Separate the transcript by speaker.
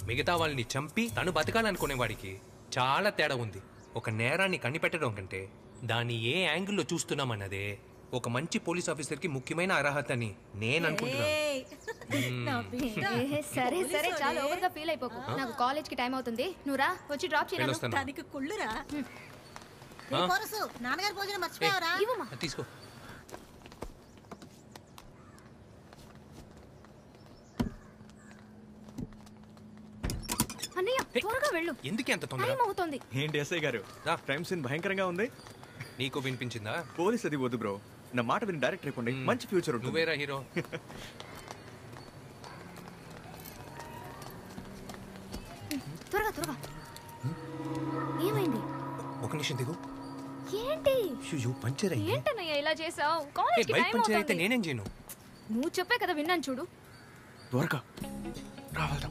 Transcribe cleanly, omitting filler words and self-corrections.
Speaker 1: మిగతా వాళ్ళని చంపి తను బతకాలనుకునేవాడికి చాలా తేడా ఉంది. ఒక నేరాన్ని కనిపెట్టడం కంటే దాన్ని ఏ యాంగిల్లో చూస్తున్నామన్నదే ఒక మంచి పోలీస్ ఆఫీసర్కి ముఖ్యమైన అర్హత అని నేను అనుకుంటున్నాను.
Speaker 2: సరే సరే చాలా ఓవర్ గా ఫీల్ అయిపోకు. నాకు కాలేజ్ కి టైం అవుతుంది, నువ్వు రా వచ్చి డ్రాప్ చేయాలి.
Speaker 3: దానికి కుళ్ళురా. నాన్నగారు భోజనం మర్చిపోయావరా?
Speaker 1: తీసుకో.
Speaker 2: అన్నయ్య త్వరగా వెళ్ళు.
Speaker 1: ఎందుకు అంత తొందర?
Speaker 2: టైం అవుతుంది.
Speaker 4: ఏంటి ఎస్ఐ గారు, క్రైమ్ సీన్ భయంకరంగా ఉంది.
Speaker 1: నీకు వినిపించిందా?
Speaker 4: పోలీస్ అది వద్దు బ్రో, నా మాట విని డైరెక్ట్ అయిపోండి. మంచి ఫ్యూచర్ ఉంటుంది.
Speaker 1: నువ్వేరా హీరో.
Speaker 2: త్వరగా త్వరగా. ఏమైంది?
Speaker 1: ఒక నిమిషం దిగు.
Speaker 2: ఏంటి?
Speaker 1: పంచర్ అయ్యింది.
Speaker 2: ఏంటన్నయ్య ఇలా చేసావు? కాలేజ్ కి టైం అవుతుంది.
Speaker 1: నేనేం చేయను?
Speaker 2: నువ్వు చెప్పే కదా విన్నాను చూడు.
Speaker 4: త్వరగా రావాలా?